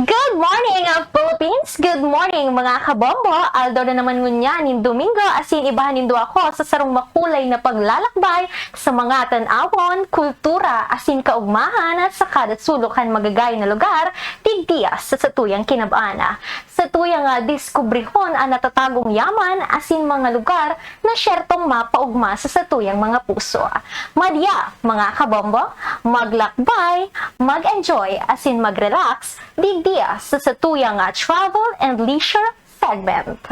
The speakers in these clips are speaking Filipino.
Good morning, Philippines! Good morning, mga kabombo! Aldo na naman ngunyanin Domingo, asin ibahanin do ako sa sarong makulay na paglalakbay sa mga tanawon, kultura, asin kaugmahan at sa kada sulukan magagay na lugar, tigdiyas sa satuyang kinabana. Sa tuyang diskubrihon ang natatagong yaman, asin mga lugar na syertong mapaugma sa satuyang mga puso. Madya, mga kabombo, maglakbay, mag-enjoy, asin mag-relax, digdiya sa satuyang travel and leisure segment.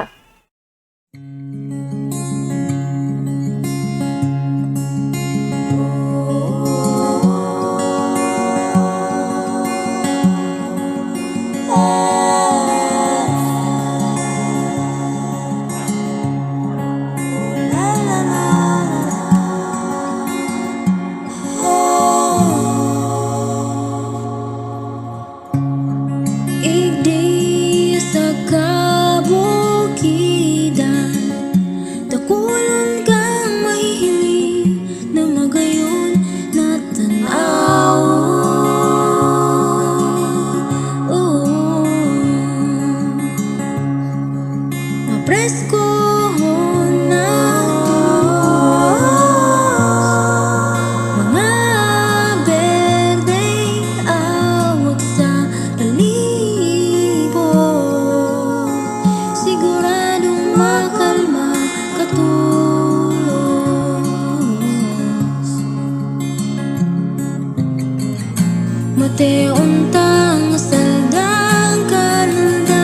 Mati-untang saldang kalandaw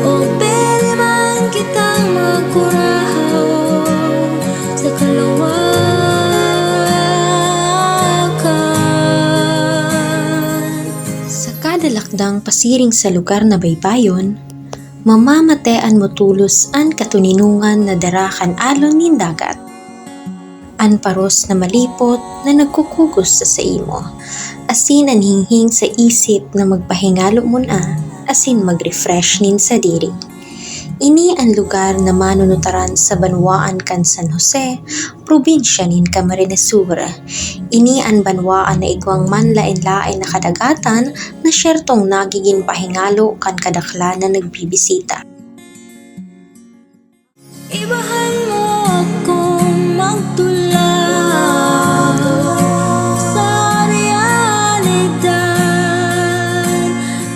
O pwede man kitang magkurahaw Sa kalawakan. Sa kada lakdang pasiring sa lugar na baybayon, mamamatean mo tulos an katuninungan na darakan alon nin dagat. An paros na malipot na nagkukugos sa imo, asin an hinghing sa isip na magpahingalo mo na, asin mag-refresh nin sa diri. Ini ang lugar na manunutaran sa banwaan kan San Jose, probinsya nin Camarines Sur. Ini ang banwaan na igwang manlain-lain na kadagatan na syertong nagiging pahingalo kan kadakla na nagbibisita. Ibahan mo akong magtulad sa realidad.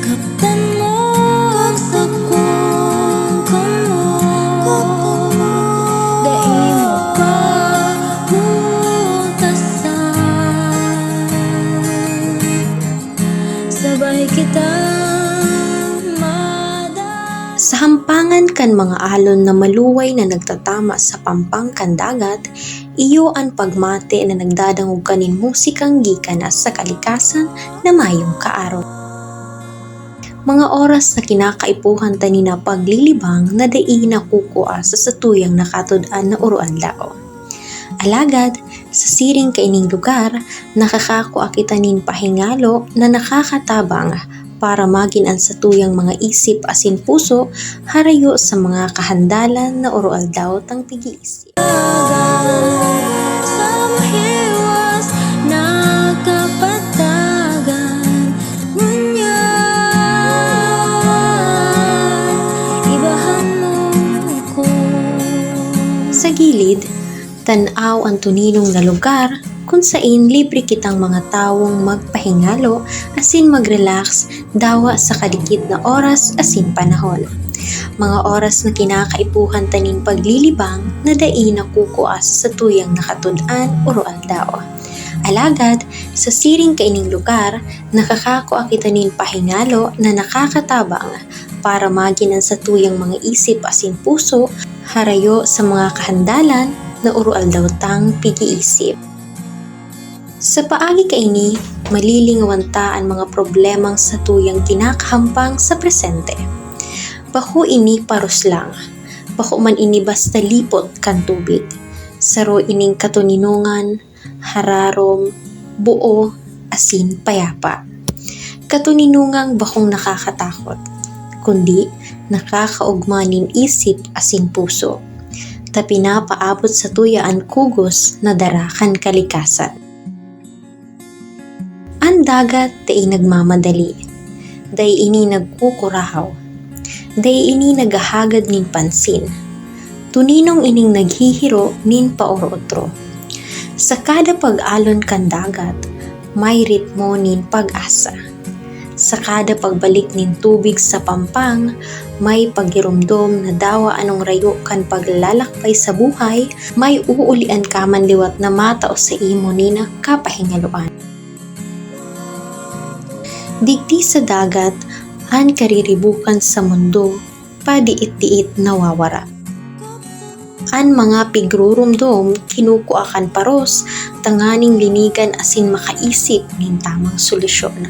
Kaptan mo sa kung kamot. Daing mo pa butasan. Sabay kita sa hampangan kan mga alon na maluway na nagtatama sa pampang kan dagat, iyo ang pagmate na nagdadangog kanin musikang gikan sa kalikasan na mayong kaaro. Mga oras na kinakaipuhan tani na paglilibang na dai nakukua sa satuyang nakatudan na uruan lao. Alagad, sa siring kaining lugar, nakakakua kita nin pahingalo na nakakatabang para magin ang satuyang mga isip asin puso harayo sa mga kahandalan na urual daw tang pag-iisip. Sa mahiwas nagkapatagan ngunyan ibahan mo ko. Sa gilid, tanaw ang tuninong na lugar kung sain libre kitang mga tawong magpahingalo asin mag-relax dawa sa kadikit na oras asin panahon. Mga oras na kinakaipuhan tanin paglilibang na dai nakukua sa tuyang nakatudan urual daw. Alagad, sa siring kaining lugar, nakakakua kita nin pahingalo na nakakatabang para maginan sa tuyang mga isip asin puso harayo sa mga kahandalan na urual daw tang pag-iisip. Sa paagi kaini, malilingawan ang mga problemang sa tuyang kinakahampang sa presente. Bako ini paros lang, bako man ini basta lipot kan tubig. Saro ining katuninungan, hararom, buo, asin payapa. Katuninungang bakong nakakatakot, kundi nakakaugmanin isip asin puso. Ta pinapaabot sa tuyaan kugos na darakan kalikasan. Ang dagat day nagmamadali, day ini nagkukurahaw, day ini naghahagad nin pansin, tuninong ining naghihiro nin paoro-otro. Sa kada pag-alon kan dagat, may ritmo nin pag-asa. Sa kada pagbalik nin tubig sa pampang, may pagirumdom na dawa anong rayo kan paglalakbay sa buhay, may uulian ka man liwat na matao sa imo nina kapahingaluan. Digdi sa dagat, an kariribukan sa mundo, padiit-diit nawawara. An mga pigrurumdom kinukuakan paros, tanganing linigan asin makaisip nin tamang solusyon.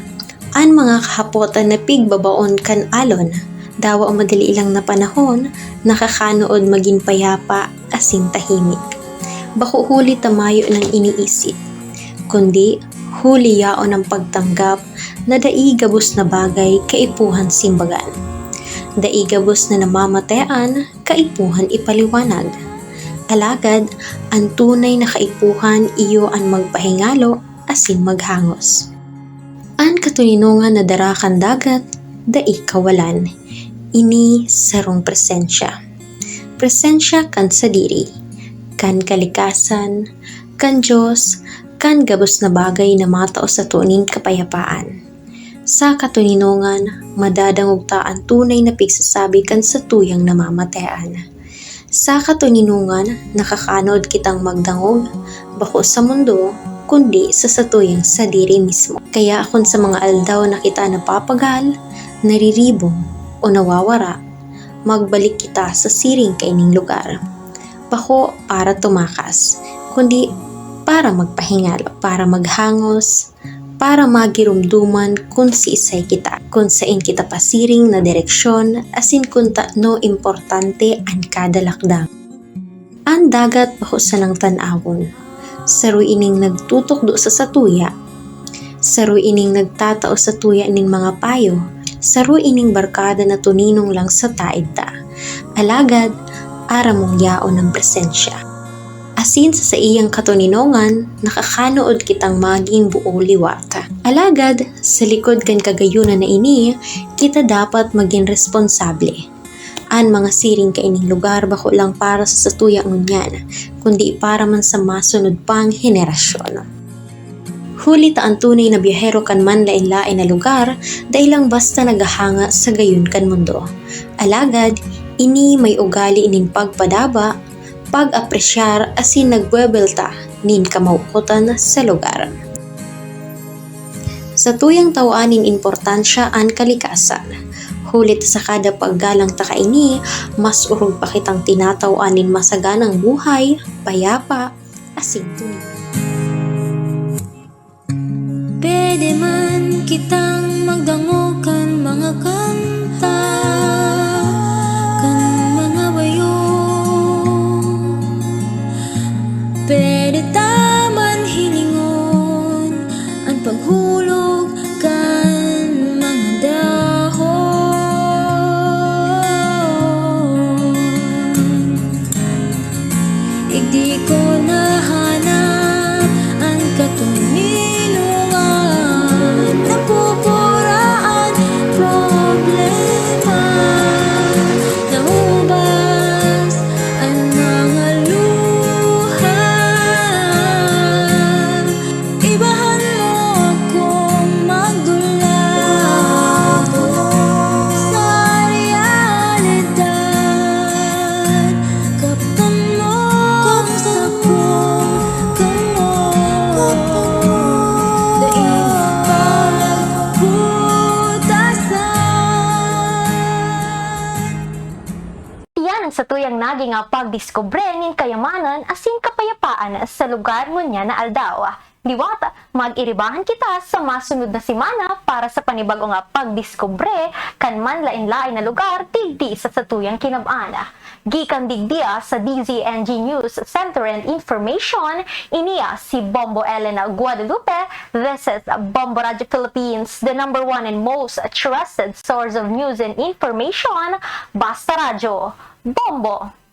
An mga kahapotan na pigbabaon kan alon, dawa o madali ilang na panahon, nakakanood maging payapa asin tahimik. Bako huli tamayo ng iniisip, kundi huli yaon ng pagtanggap na daigabos na bagay kaipuhan simbagan. Daigabos na namamatayan kaipuhan ipaliwanag. Alagad, ang tunay na kaipuhan iyo ang magpahingalo asin maghangos. An katuninungan na darakan dagat, dai kawalan. Ini sarong presensya. Presensya kan sa diri, kan kalikasan, kan Diyos, kan gabos na bagay na matao sa tuning kapayapaan. Sa katuninungan, madadangog ta ang tunay na pigsasabi kan sa tuyang namamatayan. Sa katuninungan, nakakanood kitang magdangog, bako sa mundo, kundi sa satuyang sa diri mismo. Kaya kung sa mga aldaw na kita napapagal, nariribong o nawawara, magbalik kita sa siring kaining lugar. Bako para tumakas, kundi para magpahingalo, para maghangos, para magirumduman kung si isay kita, kung sain kita pasiring na direksyon, asin kung no importante ang kada lakdang. Ang dagat bako sa nang tanawon, saroy ining nagtutukdo sa satuya, saroy ining nagtatao sa tuya ining mga payo, saroy ining barkada na tuninong lang sa taid ta. Alagad, aramong yaon ng presensya. Asin sa iyang katuninongan, nakakanood kitang maging buo liwata. Alagad, sa likod kan kagayunan na ini, kita dapat maging responsable. An mga siring kaining lugar bako lang para sa satuyang ngunyan, kundi para man sa masunod pang henerasyon. Huli ta ang tunay na biyahero kan man lain-lain na lugar, dahil lang basta nagahanga sa gayon kan mundo. Alagad, ini may ugali inin pagpadaba, pag-apresyar asin nagwebelta nin kamaukutan sa lugar. Sa tuyang tawanin importansya ang kalikasan. Hulit sa kada paggalang takaini, mas urog pa kitang tinatawanin masaganang buhay, payapa, asin tunin. Pwede man kitang magdangokan mga kanta, kan mga bayo. Pwede taman hilingon ang paghulog kan mga dahon. Igdi ko nahanap ang katuninungan, napupuraan problema, naubas ang mga luha. Ibahan mo akong magdulak sa realidad. Kaptan mo sa pagkamot, daing palagputasan. Yan ang satuyang naging pagdiskubre nin kayamanan asin kapayapaan sa lugar mo niya na aldaw. Diwata, mag-iribahan kita sa masunod na simana para sa panibagong pagdiskubre kan man lain-lain na lugar digdi sa satuyang kinabana. Gikan digdia sa DZNG News Center and Information, iniya si Bombo Elena Guadalupe. This is Bombo Radio Philippines, the #1 and most trusted source of news and information. Basta Radio, Bombo!